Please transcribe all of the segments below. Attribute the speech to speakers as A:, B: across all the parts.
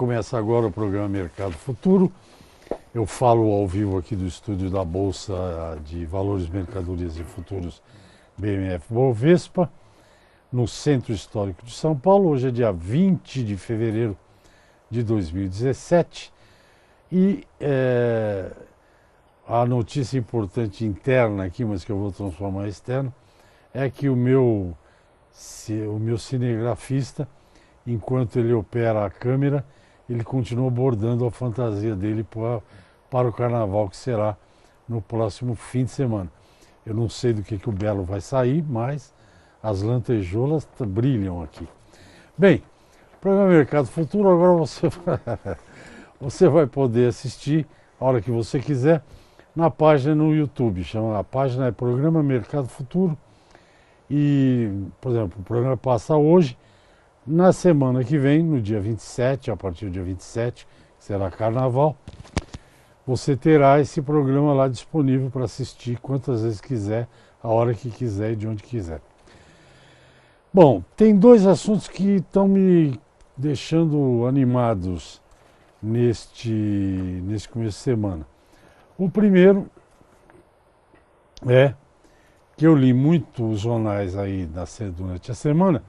A: começa agora o programa Mercado Futuro. Eu falo ao vivo aqui do estúdio da Bolsa de Valores, Mercadorias e Futuros BMF Bovespa, no Centro Histórico de São Paulo. Hoje é dia 20 de fevereiro de 2017 e a notícia importante interna aqui, mas que eu vou transformar em externa, é que o meu cinegrafista, enquanto ele opera a câmera, ele continua bordando a fantasia dele para o carnaval, que será no próximo fim de semana. Eu não sei do que o Belo vai sair, mas as lantejoulas brilham aqui. Bem, programa Mercado Futuro, agora você vai poder assistir a hora que você quiser na página no YouTube. A página é Programa Mercado Futuro e, por exemplo, o programa passa hoje. Na semana que vem, no dia 27, a partir do dia 27, que será carnaval, você terá esse programa lá disponível para assistir quantas vezes quiser, a hora que quiser e de onde quiser. Bom, tem dois assuntos que estão me deixando animados nesse começo de semana. O primeiro é que eu li muitos jornais aí durante a semana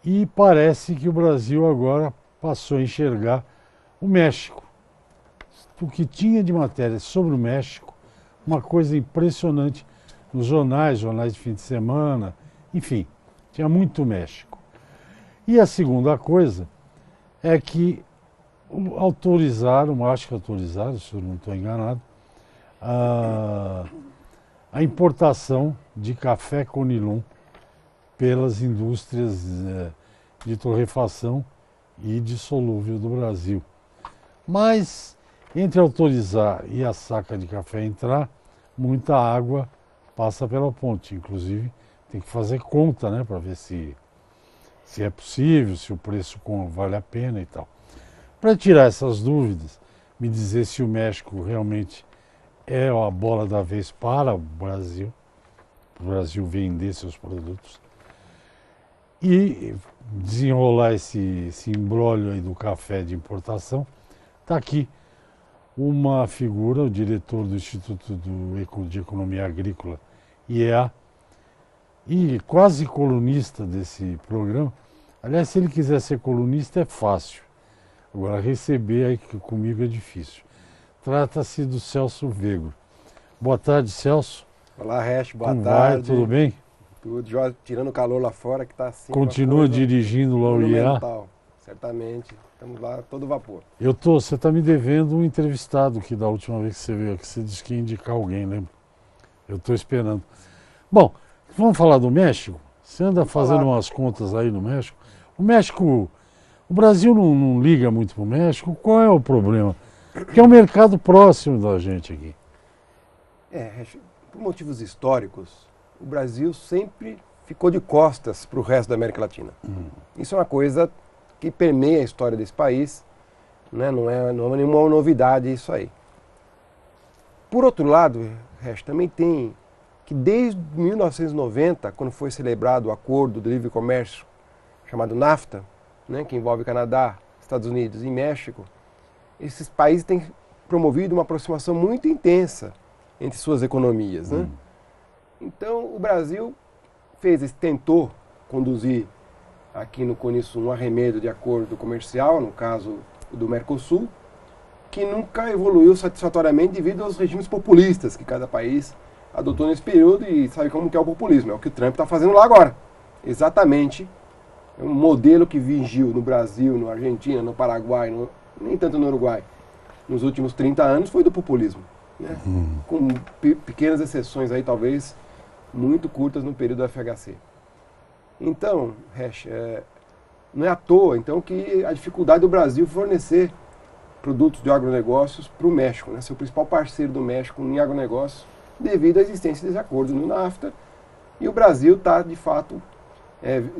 A: e parece que o Brasil agora passou a enxergar o México. O que tinha de matéria sobre o México, uma coisa impressionante nos jornais de fim de semana, enfim, tinha muito México. E a segunda coisa é que autorizaram, acho que autorizaram, se eu não estou enganado, a importação de café Conilon pelas indústrias de torrefação e de solúvel do Brasil. Mas, entre autorizar e a saca de café entrar, muita água passa pela ponte. Inclusive, tem que fazer conta, né, para ver se é possível, se o preço vale a pena e tal. Para tirar essas dúvidas, me dizer se o México realmente é a bola da vez para o Brasil vender seus produtos, e desenrolar esse imbróglio aí do café de importação, está aqui uma figura, o diretor do Instituto de Economia Agrícola, IEA, e quase colunista desse programa. Aliás, se ele quiser ser colunista é fácil, agora receber aí comigo é difícil. Trata-se do Celso Vegro. Boa tarde, Celso.
B: Olá, Resch, boa
A: tarde.
B: Vai,
A: tudo bem?
B: Tudo jóia, tirando o calor lá fora, que está assim.
A: Continua dirigindo lá o IEA?
B: Certamente, estamos lá todo vapor.
A: Você está me devendo um entrevistado que da última vez que você veio aqui, você disse que ia indicar alguém, lembra? Eu estou esperando. Bom, vamos falar do México? Você anda fazendo umas contas aí no México. O Brasil não liga muito para o México. Qual é o problema? Porque é um mercado próximo da gente aqui.
B: Resch, por motivos históricos, o Brasil sempre ficou de costas para o resto da América Latina. Isso é uma coisa que permeia a história desse país, né? Não é nenhuma novidade isso aí. Por outro lado, Resch, também tem que desde 1990, quando foi celebrado o acordo de livre comércio chamado NAFTA, né, que envolve Canadá, Estados Unidos e México, esses países têm promovido uma aproximação muito intensa entre suas economias, né? Então, o Brasil tentou conduzir aqui no CONISO um arremedo de acordo comercial, no caso do Mercosul, que nunca evoluiu satisfatoriamente devido aos regimes populistas que cada país adotou nesse período, e sabe como que é o populismo, é o que o Trump está fazendo lá agora. Exatamente, é um modelo que vigiu no Brasil, na Argentina, no Paraguai, nem tanto no Uruguai, nos últimos 30 anos foi do populismo, né? Com pequenas exceções aí, talvez, muito curtas no período do FHC. Então, Resch, não é à toa então, que a dificuldade do Brasil fornecer produtos de agronegócios para o México, né? Seu principal parceiro do México em agronegócios, devido à existência desse acordo no NAFTA, e o Brasil está, de fato,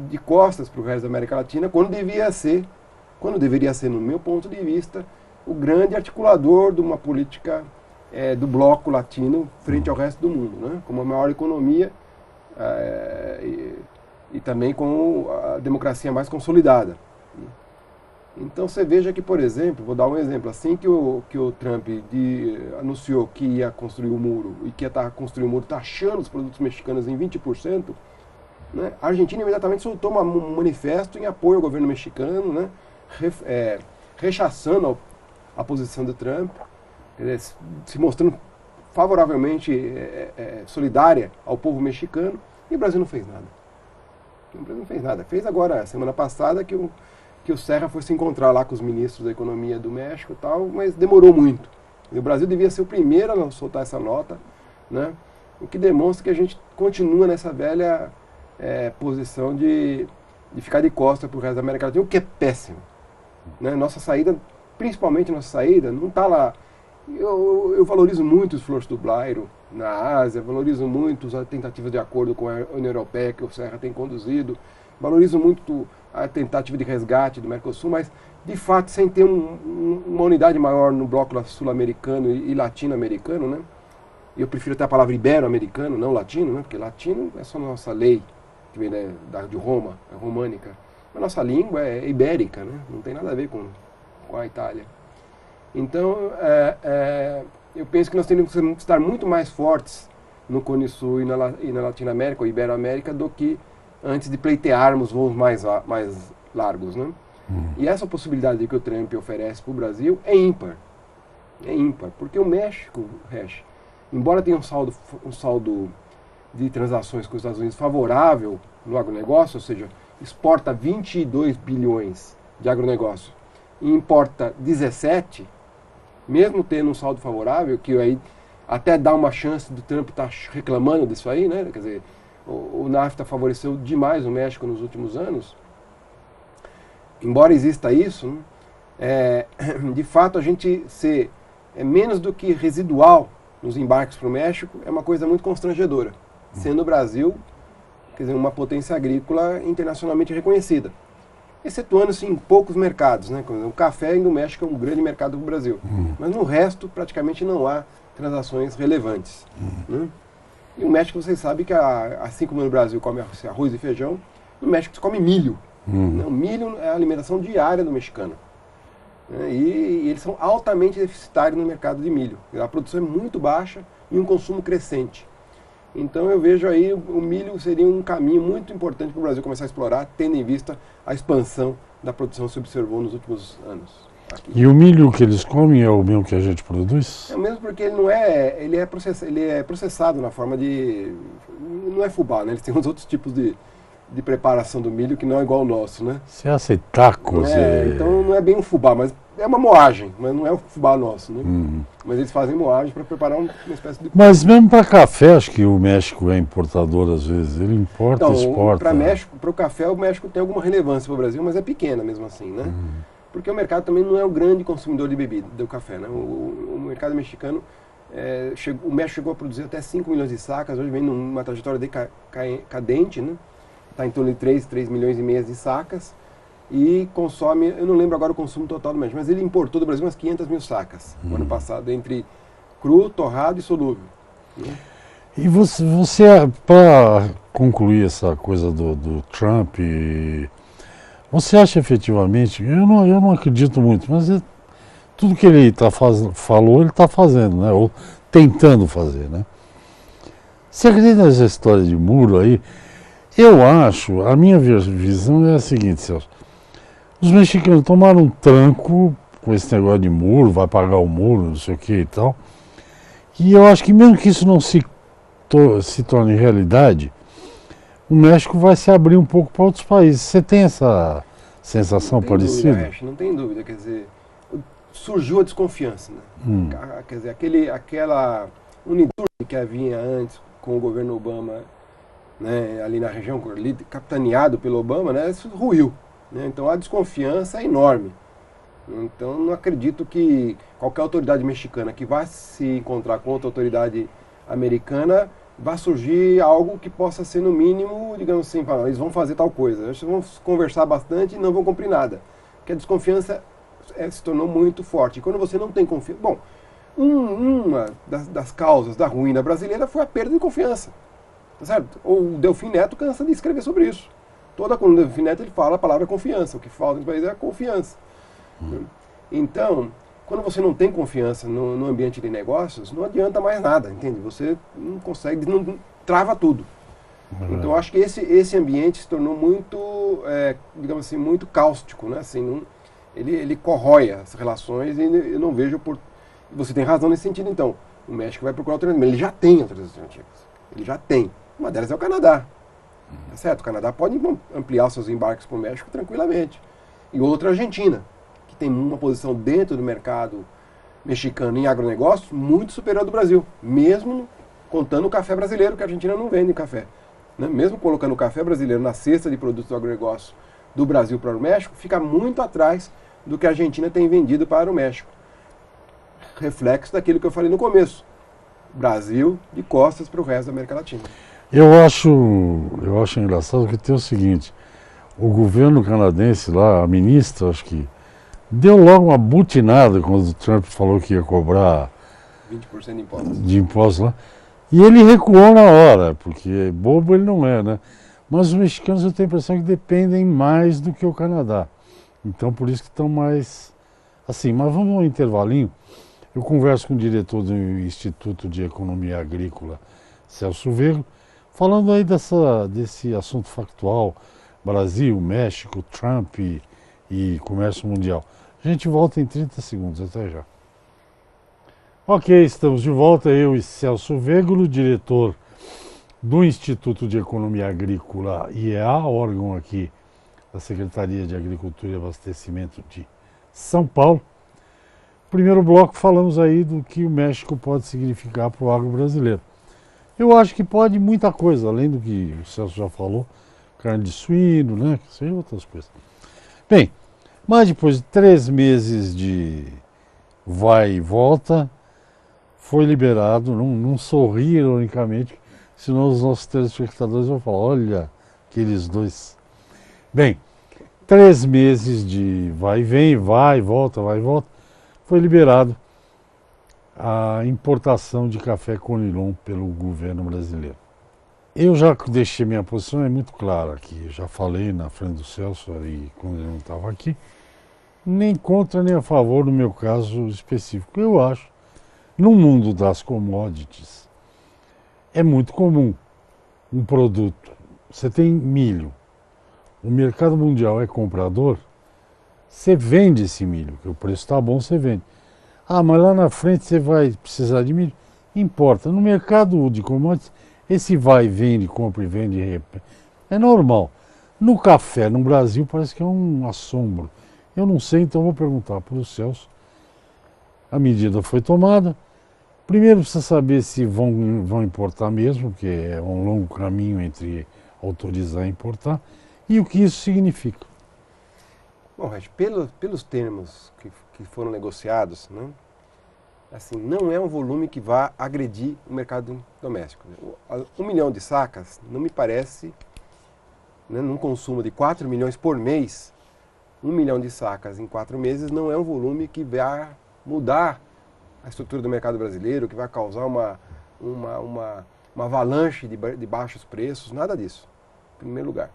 B: de costas para o resto da América Latina, quando deveria ser, no meu ponto de vista, o grande articulador de uma política do bloco latino frente ao resto do mundo, né? Como a maior economia e também com a democracia mais consolidada. Então você veja que, por exemplo, vou dar um exemplo, assim que o Trump anunciou que ia construir o muro e que ia construir o muro taxando os produtos mexicanos em 20%, né, a Argentina imediatamente soltou um manifesto em apoio ao governo mexicano, né, rechaçando a posição do Trump, se mostrando favoravelmente solidária ao povo mexicano, e o Brasil não fez nada. O Brasil não fez nada. Fez agora, semana passada, que o Serra foi se encontrar lá com os ministros da economia do México e tal, mas demorou muito. E o Brasil devia ser o primeiro a soltar essa nota, né? O que demonstra que a gente continua nessa velha posição de ficar de costas para o resto da América Latina, o que é péssimo. Né? Nossa saída, principalmente nossa saída, não está lá. Eu valorizo muito os esforço do Blairo na Ásia, valorizo muito as tentativas de acordo com a União Europeia que o Serra tem conduzido, valorizo muito a tentativa de resgate do Mercosul, mas, de fato, sem ter uma unidade maior no bloco sul-americano e latino-americano, né? Eu prefiro até a palavra ibero-americano, não latino, né? Porque latino é só nossa lei, que vem de Roma, é românica. A nossa língua é ibérica, né? Não tem nada a ver com a Itália. Então, eu penso que nós temos que estar muito mais fortes no Cone Sul e na Latinoamérica, ou Ibero-América, do que antes de pleitearmos voos mais largos, né? E essa possibilidade que o Trump oferece para o Brasil é ímpar. É ímpar, porque o México, embora tenha um saldo de transações com os Estados Unidos favorável no agronegócio, ou seja, exporta 22 bilhões de agronegócio e importa 17, mesmo tendo um saldo favorável, que aí até dá uma chance do Trump estar reclamando disso aí, né? Quer dizer, o NAFTA favoreceu demais o México nos últimos anos. Embora exista isso, né, de fato a gente ser menos do que residual nos embarques para o México é uma coisa muito constrangedora, sendo o Brasil, quer dizer, uma potência agrícola internacionalmente reconhecida, excetuando-se em poucos mercados, né? O café no México é um grande mercado para o Brasil, mas no resto praticamente não há transações relevantes. Né? E o México, vocês sabem que, assim como no Brasil come arroz e feijão, no México se come milho. Né? O milho é a alimentação diária do mexicano. Né? E eles são altamente deficitários no mercado de milho. A produção é muito baixa e um consumo crescente. Então eu vejo aí o milho seria um caminho muito importante para o Brasil começar a explorar, tendo em vista a expansão da produção que se observou nos últimos anos. Aqui.
A: E o milho que eles comem é o mesmo que a gente produz?
B: É o mesmo porque ele é processado na forma de... Não é fubá, né? Eles têm uns outros tipos de preparação do milho que não é igual ao nosso, né?
A: Você acha tacos?
B: Então não é bem um fubá, mas é uma moagem, mas não é o fubá nosso, né? Mas eles fazem moagem para preparar uma espécie de...
A: Mas mesmo para café, acho que o México é importador às vezes, ele importa e exporta.
B: Para o café, o México tem alguma relevância para o Brasil, mas é pequena mesmo assim, né? Porque o mercado também não é o grande consumidor de bebida, do café, né? O mercado mexicano, o México chegou a produzir até 5 milhões de sacas, hoje vem numa trajetória decadente, né? Está em torno de 3 milhões e meio de sacas e consome, eu não lembro agora o consumo total do México, mas ele importou do Brasil umas 500 mil sacas no ano passado, entre cru, torrado e solúvel. Né?
A: E você para concluir essa coisa do Trump, você acha efetivamente, eu não acredito muito, mas tudo que ele falou, ele está fazendo, né? Ou tentando fazer, né? Você acredita nessa história de muro aí? Eu acho, a minha visão é a seguinte, Celso. Os mexicanos tomaram um tranco com esse negócio de muro, vai pagar o muro, não sei o que e tal. E eu acho que mesmo que isso não se torne realidade, o México vai se abrir um pouco para outros países. Você tem essa sensação parecida?
B: Não tem dúvida, quer dizer, surgiu a desconfiança, né? Quer dizer, aquela unidade que havia antes com o governo Obama, né, ali na região, ali, capitaneado pelo Obama, né, isso ruiu. Né? Então a desconfiança é enorme. Então não acredito que qualquer autoridade mexicana que vá se encontrar com outra autoridade americana vá surgir algo que possa ser no mínimo, digamos assim, eles vão fazer tal coisa. Eles vão conversar bastante e não vão cumprir nada. Porque a desconfiança se tornou muito forte. E quando você não tem confiança... Bom, uma das causas da ruína brasileira foi a perda de confiança. Certo? O Delfim Neto cansa de escrever sobre isso. Quando o Delfim Neto ele fala a palavra confiança. O que falta no país é a confiança. Né? Então, quando você não tem confiança no ambiente de negócios, não adianta mais nada, entende? Você não consegue, não trava tudo. Então, eu acho que esse ambiente se tornou muito, digamos assim, muito cáustico, né? Assim, ele corrói as relações e eu não vejo por... Você tem razão nesse sentido, então. O México vai procurar alternativas. Ele já tem outras alternativas. Ele já tem. Uma delas é o Canadá. Tá certo? O Canadá pode ampliar seus embarques para o México tranquilamente. E outra, a Argentina, que tem uma posição dentro do mercado mexicano em agronegócios muito superior ao do Brasil. Mesmo contando o café brasileiro, que a Argentina não vende café. Né? Mesmo colocando o café brasileiro na cesta de produtos do agronegócio do Brasil para o México, fica muito atrás do que a Argentina tem vendido para o México. Reflexo daquilo que eu falei no começo. Brasil de costas para o resto da América Latina.
A: Eu acho engraçado que tem o seguinte, o governo canadense lá, a ministra, acho que, deu logo uma butinada quando o Trump falou que ia cobrar
B: 20% de impostos.
A: De impostos lá. E ele recuou na hora, porque bobo ele não é, né? Mas os mexicanos eu tenho a impressão que dependem mais do que o Canadá. Então por isso que estão mais assim. Mas vamos ao intervalinho. Eu converso com o diretor do Instituto de Economia Agrícola, Celso Vego, falando aí desse assunto factual, Brasil, México, Trump e comércio mundial. A gente volta em 30 segundos, até já. Ok, estamos de volta, eu e Celso Vego, diretor do Instituto de Economia Agrícola, IEA, órgão aqui da Secretaria de Agricultura e Abastecimento de São Paulo. Primeiro bloco falamos aí do que o México pode significar para o agro brasileiro. Eu acho que pode muita coisa, além do que o Celso já falou, carne de suíno, né, que seja outras coisas. Bem, mas depois de 3 meses de vai e volta, foi liberado, não sorri ironicamente, senão os nossos telespectadores vão falar, olha, aqueles dois. Bem, 3 meses de vai e vem, vai e volta, foi liberado a importação de café Conilon pelo governo brasileiro. Eu já deixei minha posição, é muito clara aqui, já falei na frente do Celso aí quando ele não estava aqui, nem contra nem a favor no meu caso específico. Eu acho, no mundo das commodities, é muito comum um produto, você tem milho, o mercado mundial é comprador, você vende esse milho, que o preço está bom, você vende. Ah, mas lá na frente você vai precisar de milho? Importa. No mercado de commodities, esse vai, vende, compra e vende, é normal. No café, no Brasil, parece que é um assombro. Eu não sei, então vou perguntar para o Celso. A medida foi tomada. Primeiro precisa saber se vão importar mesmo, porque é um longo caminho entre autorizar e importar, e o que isso significa.
B: Bom, Regi, pelos termos que foram negociados, né, assim, não é um volume que vá agredir o mercado doméstico. 1 milhão de sacas não me parece, né, num consumo de 4 milhões por mês, 1 milhão de sacas em 4 meses não é um volume que vai mudar a estrutura do mercado brasileiro, que vai causar uma avalanche de baixos preços, nada disso, em primeiro lugar.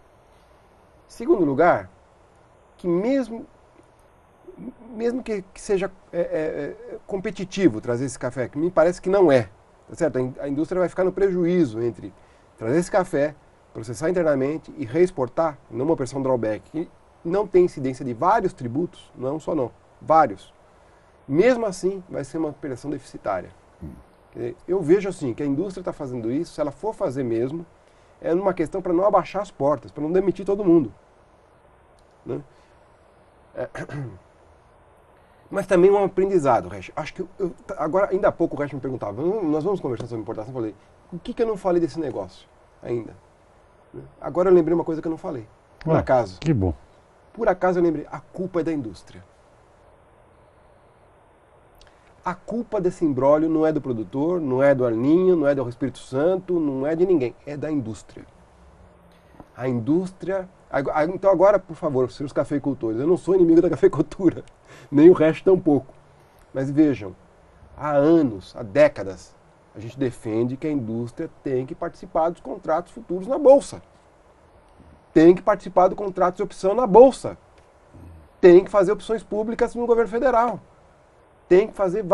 B: Segundo lugar, que mesmo que seja competitivo trazer esse café, que me parece que não é, tá certo? A indústria vai ficar no prejuízo entre trazer esse café, processar internamente e reexportar, numa operação drawback, que não tem incidência de vários tributos, não é um só não, vários. Mesmo assim, vai ser uma operação deficitária. Eu vejo assim, que a indústria está fazendo isso, se ela for fazer mesmo, é uma questão para não abaixar as portas, para não demitir todo mundo. Né? Mas também um aprendizado, Resch. Acho que agora, ainda há pouco o Resch me perguntava, nós vamos conversar sobre importação, eu falei, o que eu não falei desse negócio ainda? Agora eu lembrei uma coisa que eu não falei. Por acaso.
A: Que bom.
B: Por acaso eu lembrei, a culpa é da indústria. A culpa desse imbróglio não é do produtor, não é do Arninho, não é do Espírito Santo, não é de ninguém, é da indústria. A indústria... Então agora, por favor, senhores cafeicultores, eu não sou inimigo da cafeicultura, nem o resto tampouco. Mas vejam, há anos, há décadas, a gente defende que a indústria tem que participar dos contratos futuros na Bolsa. Tem que participar do contrato de opção na Bolsa. tem que fazer opções públicas no governo federal. Tem que fazer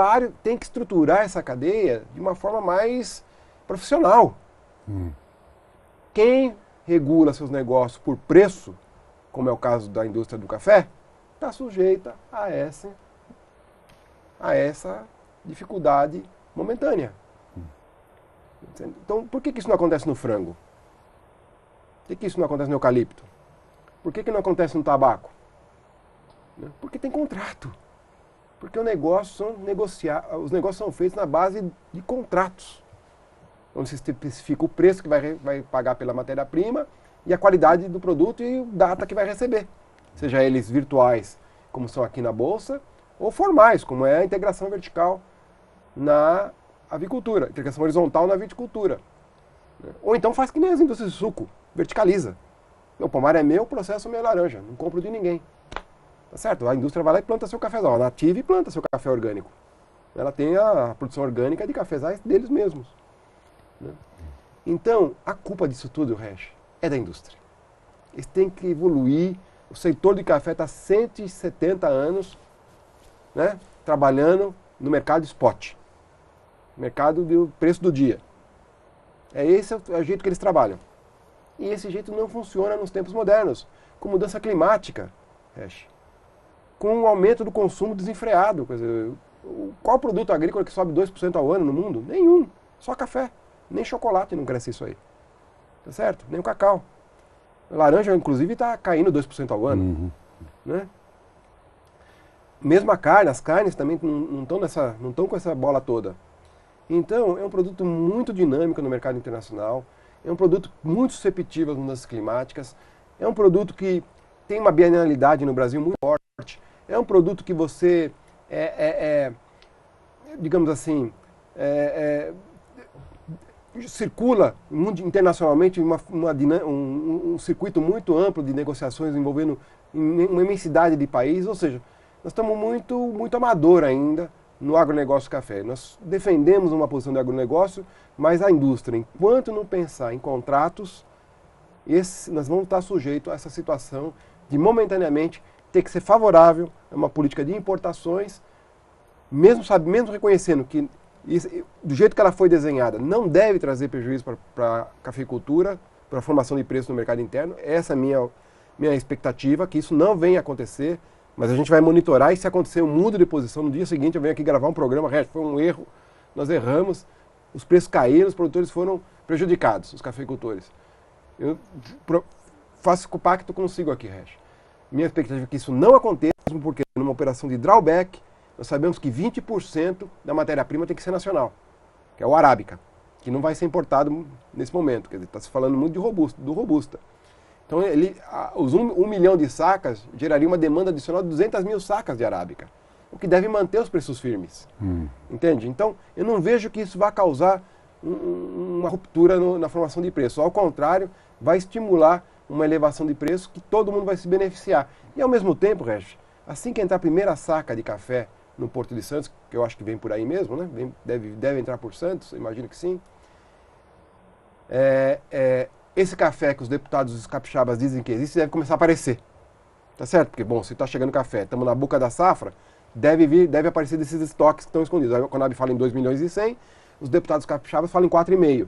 B: tem que estruturar essa cadeia de uma forma mais profissional. Quem regula seus negócios por preço, como é o caso da indústria do café, está sujeita a essa dificuldade momentânea. Então, por que isso não acontece no frango? Por que isso não acontece no eucalipto? Por que não acontece no tabaco? Porque tem contrato. Porque os negócios são feitos na base de contratos, onde se especifica o preço que vai pagar pela matéria-prima e a qualidade do produto e a data que vai receber. Seja eles virtuais, como são aqui na Bolsa, ou formais, como é a integração vertical na avicultura, integração horizontal na viticultura. Ou então faz que nem as indústrias de suco, verticaliza. O pomar é meu, o processo é minha laranja, não compro de ninguém. Tá certo? A indústria vai lá e planta seu cafezal. A Native planta seu café orgânico. Ela tem a produção orgânica de cafezais deles mesmos. Então, a culpa disso tudo, Resch, é da indústria. Eles têm que evoluir. O setor de café está há 170 anos, né, trabalhando no mercado spot. Mercado do preço do dia. Esse é o jeito que eles trabalham. E esse jeito não funciona nos tempos modernos. Com mudança climática, Resch, com o aumento do consumo desenfreado. Quer dizer, qual produto agrícola que sobe 2% ao ano no mundo? Nenhum. Só café. Nem chocolate não cresce isso aí. Tá certo? Nem o cacau. A laranja, inclusive, está caindo 2% ao ano. Né? Mesmo a carne, as carnes também não estão com essa bola toda. Então, é um produto muito dinâmico no mercado internacional, é um produto muito susceptível às mudanças climáticas, é um produto que tem uma bienalidade no Brasil muito forte, é um produto que você, digamos assim, circula internacionalmente um circuito muito amplo de negociações envolvendo uma imensidade de países, ou seja, nós estamos muito amador ainda no agronegócio café. Nós defendemos uma posição de agronegócio, mas a indústria, enquanto não pensar em contratos, nós vamos estar sujeitos a essa situação de momentaneamente ter que ser favorável a uma política de importações, mesmo reconhecendo que do jeito que ela foi desenhada, não deve trazer prejuízo para a cafeicultura, para a formação de preço no mercado interno. Essa é a minha expectativa, que isso não venha a acontecer, mas a gente vai monitorar e se acontecer um mudo de posição, no dia seguinte eu venho aqui gravar um programa, foi um erro, nós erramos, os preços caíram, os produtores foram prejudicados, os cafeicultores. Eu faço o pacto consigo aqui, Resch. Minha expectativa é que isso não aconteça, porque numa operação de drawback, nós sabemos que 20% da matéria-prima tem que ser nacional, que é o arábica, que não vai ser importado nesse momento. Quer dizer, está se falando muito do robusta. Então, os 1 milhão de sacas geraria uma demanda adicional de 200 mil sacas de arábica, o que deve manter os preços firmes. Entende? Então, eu não vejo que isso vá causar uma ruptura na formação de preço. Ao contrário, vai estimular uma elevação de preço que todo mundo vai se beneficiar. E, ao mesmo tempo, Resch, assim que entrar a primeira saca de café no Porto de Santos, que eu acho que vem por aí mesmo, né? Deve entrar por Santos, imagino que sim. Esse café que os deputados capixabas dizem que existe deve começar a aparecer. Tá certo? Porque, bom, se está chegando café, estamos na boca da safra, deve aparecer desses estoques que estão escondidos. Aí a Conab fala em 2 milhões e 100, os deputados capixabas falam em 4,5.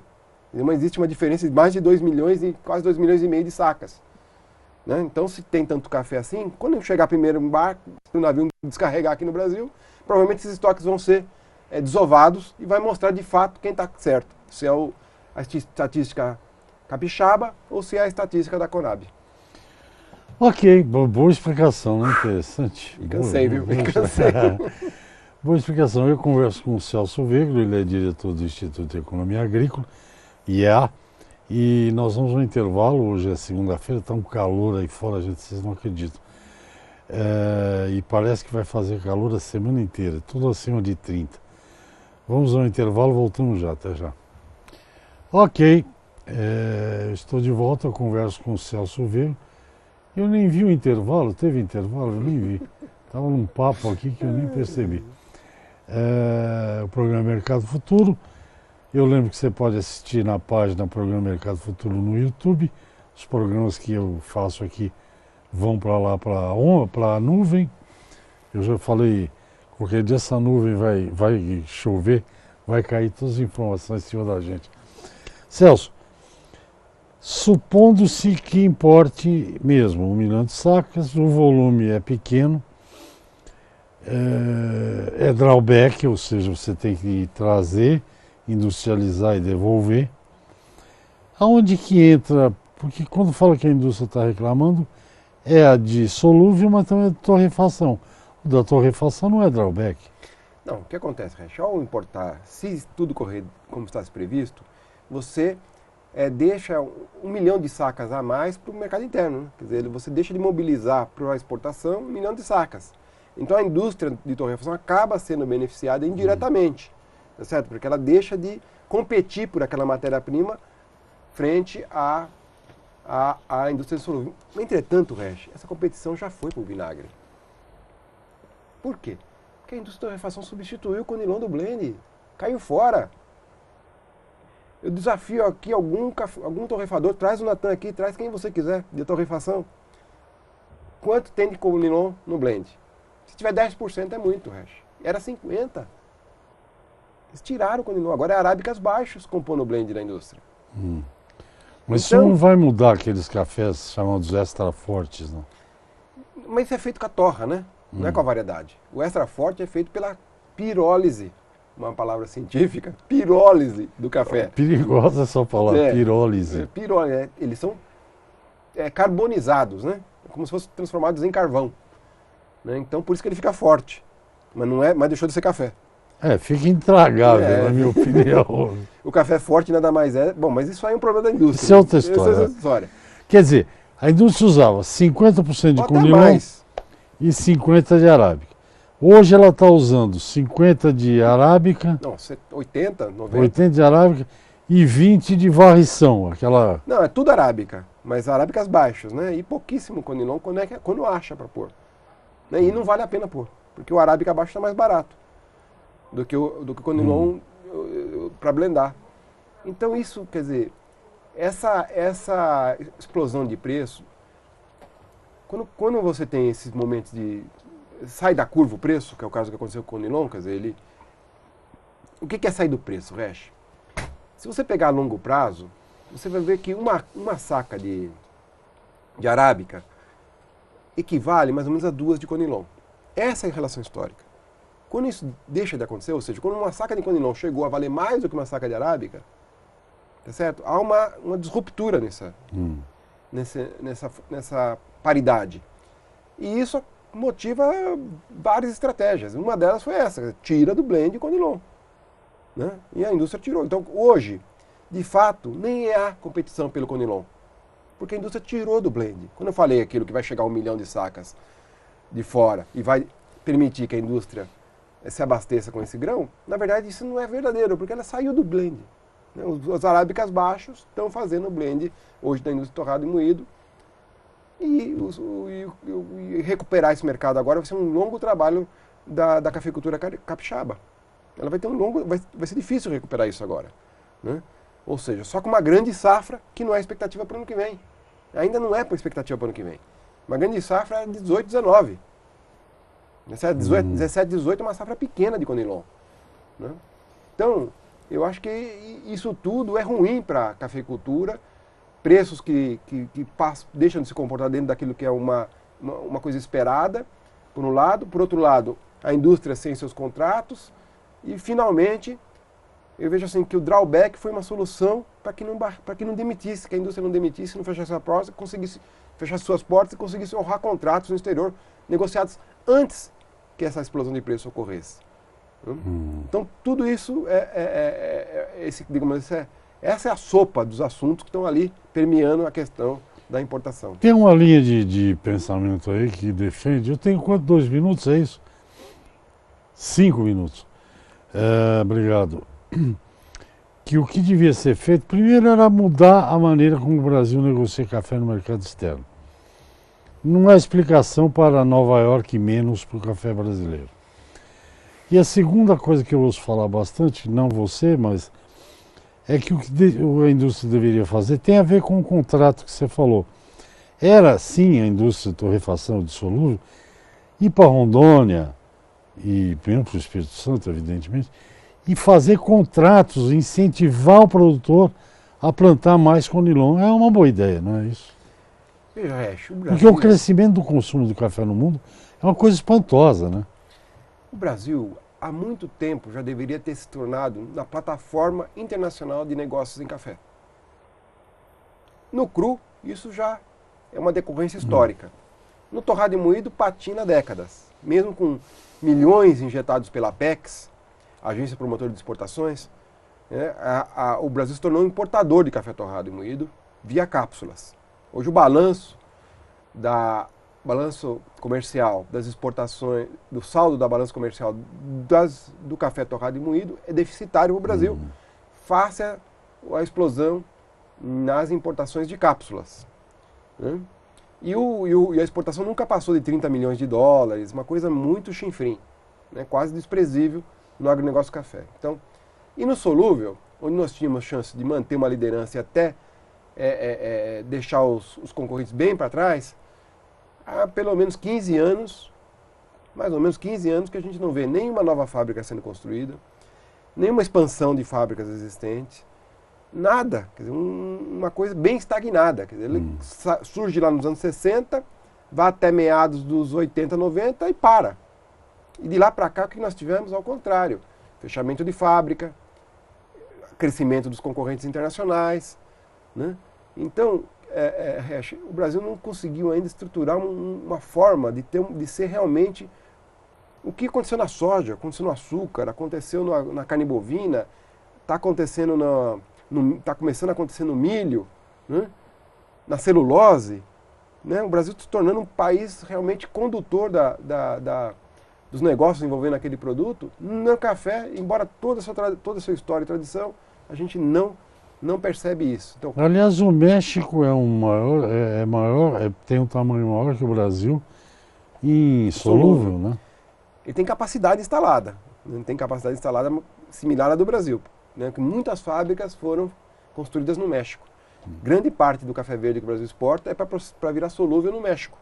B: Então, existe uma diferença de mais de 2 milhões e quase 2 milhões e meio de sacas. Né? Então, se tem tanto café assim, quando chegar primeiro um barco, o navio descarregar aqui no Brasil, provavelmente esses estoques vão ser desovados e vai mostrar de fato quem está certo. Se é a estatística capixaba ou se é a estatística da Conab.
A: Ok, boa explicação, né? Interessante.
B: Me cansei, viu? Me cansei.
A: Boa explicação. Eu converso com o Celso Vegro, ele é diretor do Instituto de Economia Agrícola, IEA, e nós vamos no intervalo. Hoje é segunda-feira, está um calor aí fora, vocês não acreditam. E parece que vai fazer calor a semana inteira, tudo acima de 30. Vamos ao intervalo, voltamos já, até já. Ok, estou de volta, eu converso com o Celso Vegro. Eu nem vi o intervalo, teve intervalo, eu nem vi. Estava num papo aqui que eu nem percebi. O programa Mercado Futuro. Eu lembro que você pode assistir na página Programa Mercado Futuro no YouTube, os programas que eu faço aqui vão para lá, para a nuvem. Eu já falei, qualquer dia essa nuvem vai chover, vai cair todas as informações em cima da gente. Celso, supondo-se que importe mesmo 1 milhão de sacas, o volume é pequeno, é drawback, ou seja, você tem que trazer, industrializar e devolver. Aonde que entra, porque quando fala que a indústria está reclamando, é a de solúvel, mas também é de torrefação. O da torrefação não é drawback.
B: Não, o que acontece, Resch? Ao importar, se tudo correr como está previsto, você deixa 1 milhão de sacas a mais para o mercado interno. Né? Quer dizer, você deixa de mobilizar para a exportação 1 milhão de sacas. Então a indústria de torrefação acaba sendo beneficiada indiretamente, tá certo? Porque ela deixa de competir por aquela matéria-prima frente à indústria de solúvel. Entretanto, Resch, essa competição já foi para o vinagre. Por quê? Porque a indústria de torrefação substituiu o conilon do blend, caiu fora. Eu desafio aqui algum torrefador, traz o Natan aqui, traz quem você quiser de torrefação. Quanto tem de conilon no blend? Se tiver 10% é muito, Resch. Era 50%. Eles tiraram o conilon, agora é arábicas baixos compondo o blend da indústria.
A: Mas
B: então,
A: isso não vai mudar aqueles cafés chamados extra fortes, não?
B: Mas isso é feito com a torra, né? Não é com a variedade. O extra forte é feito pela pirólise, uma palavra científica, pirólise do café.
A: Perigosa essa palavra, pirólise.
B: Pirólise, eles são carbonizados, né? Como se fossem transformados em carvão. Né? Então por isso que ele fica forte. Mas deixou de ser café.
A: Fica intragável, na minha opinião.
B: O café forte nada mais é... Bom, mas isso aí é um problema da indústria.
A: Isso é outra história.
B: Isso é outra história.
A: Quer dizer, a indústria usava 50% de conilon e 50% de arábica. Hoje ela está usando 50% de arábica...
B: Não, 80%, 90%.
A: 80% de arábica e 20% de varrição. Aquela...
B: Não, é tudo arábica, mas arábicas baixas, né? E pouquíssimo conilon quando acha para pôr. Né? E não vale a pena pôr, porque o arábica baixo está mais barato do que o conilon para blendar. Então isso, quer dizer, essa explosão de preço, quando você tem esses momentos de... sai da curva o preço, que é o caso que aconteceu com o conilon, quer dizer, o que é sair do preço, Resch? Se você pegar a longo prazo, você vai ver que uma saca de arábica equivale mais ou menos a 2 de conilon. Essa é a relação histórica. Quando isso deixa de acontecer, ou seja, quando uma saca de conilon chegou a valer mais do que uma saca de arábica, tá certo? Há uma disruptura nessa paridade. E isso motiva várias estratégias. Uma delas foi essa, tira do blend conilon. Né? E a indústria tirou. Então hoje, de fato, nem há competição pelo conilon. Porque a indústria tirou do blend. Quando eu falei aquilo que vai chegar a 1 milhão de sacas de fora e vai permitir que a indústria se abasteça com esse grão, na verdade isso não é verdadeiro, porque ela saiu do blend. Né? Os arábicas baixos estão fazendo o blend hoje da indústria de torrado e moído. E recuperar esse mercado agora vai ser um longo trabalho da cafeicultura capixaba. Ela vai ter vai ser difícil recuperar isso agora. Né? Ou seja, só com uma grande safra que não é expectativa para o ano que vem. Ainda não é para expectativa para o ano que vem. Uma grande safra é 18, 19. 17, 18 é uma safra pequena de conilon. Né? Então, eu acho que isso tudo é ruim para a cafeicultura, preços que deixam de se comportar dentro daquilo que é uma coisa esperada, por um lado. Por outro lado, a indústria sem seus contratos. E, finalmente, eu vejo assim que o drawback foi uma solução para que não demitisse, que a indústria não demitisse, não fechasse a porta, conseguisse fechar suas portas e conseguisse honrar contratos no exterior negociados antes que essa explosão de preço ocorresse. Então, tudo isso essa é a sopa dos assuntos que estão ali permeando a questão da importação.
A: Tem uma linha de pensamento aí que defende, eu tenho quanto? 2 minutos, é isso? 5 minutos. Obrigado. Que o que devia ser feito, primeiro era mudar a maneira como o Brasil negocia café no mercado externo. Não há explicação para Nova York menos para o café brasileiro. E a segunda coisa que eu ouço falar bastante, não você, mas é que o que a indústria deveria fazer tem a ver com o contrato que você falou. era sim a indústria de torrefação de solúvel, ir para Rondônia, e mesmo para o Espírito Santo, evidentemente, e fazer contratos, incentivar o produtor a plantar mais conilon. É uma boa ideia, não é isso?
B: Veja, Resch,
A: Porque o crescimento do consumo do café no mundo é uma coisa espantosa, né?
B: O Brasil, há muito tempo, já deveria ter se tornado na plataforma internacional de negócios em café. No cru, isso já é uma decorrência histórica. No torrado e moído, patina há décadas. Mesmo com milhões injetados pela Apex, Agência Promotora de Exportações, né, o Brasil se tornou um importador de café torrado e moído via cápsulas. Hoje o balanço comercial das exportações, do saldo da balança comercial do café torrado e moído é deficitário no Brasil, face à explosão nas importações de cápsulas. Né? E a exportação nunca passou de 30 milhões de dólares, uma coisa muito chinfrim, né? Quase desprezível no agronegócio café. Então, e no solúvel, onde nós tínhamos chance de manter uma liderança e até deixar os concorrentes bem para trás, há pelo menos 15 anos, mais ou menos 15 anos, que a gente não vê nenhuma nova fábrica sendo construída, nenhuma expansão de fábricas existentes, nada, quer dizer, uma coisa bem estagnada. Quer dizer, ele surge lá nos anos 60, vai até meados dos 80, 90 e para. E de lá para cá o que nós tivemos ao contrário, fechamento de fábrica, crescimento dos concorrentes internacionais, né? Então, o Brasil não conseguiu ainda estruturar uma forma de ser realmente o que aconteceu na soja, aconteceu no açúcar, aconteceu na carne bovina, está começando a acontecer no milho, né? Na celulose, né? O Brasil se tornando um país realmente condutor dos negócios envolvendo aquele produto. No café, embora toda a sua história e tradição, a gente não percebe isso. Então,
A: aliás, o México tem um tamanho maior que o Brasil em solúvel, né?
B: Ele tem capacidade instalada. Ele tem capacidade instalada similar à do Brasil, né? Que muitas fábricas foram construídas no México. Grande parte do café verde que o Brasil exporta é para virar solúvel no México.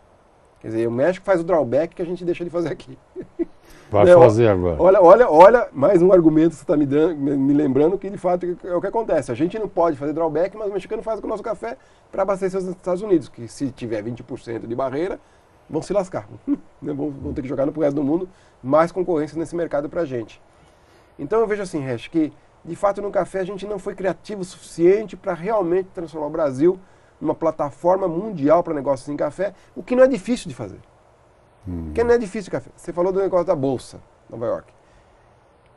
B: Quer dizer, o México faz o drawback que a gente deixa de fazer aqui.
A: Vai fazer agora.
B: Olha, mais um argumento que você está me lembrando que de fato é o que acontece. A gente não pode fazer drawback, mas o mexicano faz com o nosso café para abastecer os Estados Unidos, que se tiver 20% de barreira, vão se lascar. Vão ter que jogar no resto do mundo mais concorrência nesse mercado para a gente. Então eu vejo assim, Resch, que de fato no café a gente não foi criativo o suficiente para realmente transformar o Brasil numa plataforma mundial para negócios em café, o que não é difícil de fazer. Porque não é difícil de café. Você falou do negócio da Bolsa, Nova York.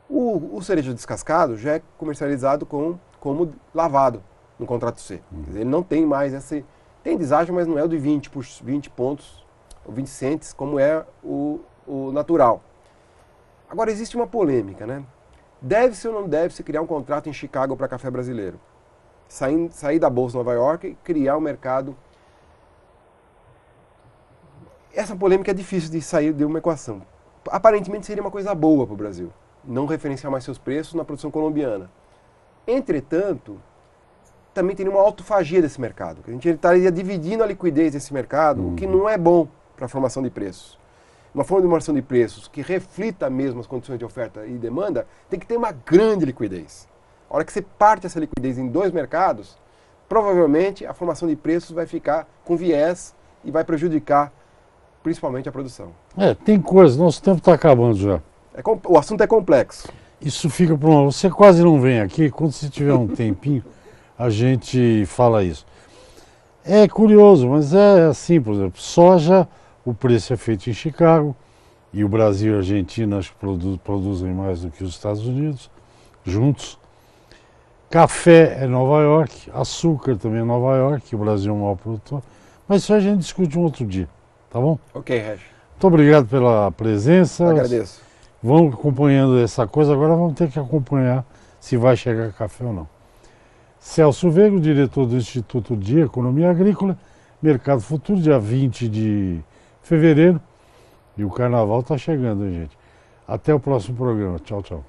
B: O cereja descascado já é comercializado como lavado no contrato C. Quer dizer, ele não tem mais esse... Tem deságio, mas não é o de 20 pontos, ou 20 centes, como é o natural. Agora, existe uma polêmica, né? Deve-se ou não deve-se criar um contrato em Chicago para café brasileiro? Sair da Bolsa Nova York e criar um mercado... Essa polêmica é difícil de sair de uma equação. Aparentemente seria uma coisa boa para o Brasil, não referenciar mais seus preços na produção colombiana. Entretanto, também teria uma autofagia desse mercado. A gente estaria dividindo a liquidez desse mercado, o que não é bom para a formação de preços. Uma formação de preços que reflita mesmo as condições de oferta e demanda, tem que ter uma grande liquidez. A hora que você parte essa liquidez em dois mercados, provavelmente a formação de preços vai ficar com viés e vai prejudicar principalmente a produção.
A: Tem coisa, nosso tempo está acabando já.
B: O assunto é complexo.
A: Isso fica para uma... Você quase não vem aqui, quando você tiver um tempinho, a gente fala isso. É curioso, mas é assim, por exemplo, soja, o preço é feito em Chicago, e o Brasil e a Argentina acho que produzem mais do que os Estados Unidos, juntos. Café é Nova York, açúcar também é Nova York, o Brasil é um maior produtor, mas isso a gente discute um outro dia. Tá bom?
B: Ok, Resch.
A: Muito obrigado pela presença.
B: Eu agradeço.
A: Vamos acompanhando essa coisa, agora vamos ter que acompanhar se vai chegar café ou não. Celso Veiga, diretor do Instituto de Economia Agrícola, Mercado Futuro, dia 20 de fevereiro. E o carnaval está chegando, hein, gente? Até o próximo programa. Tchau, tchau.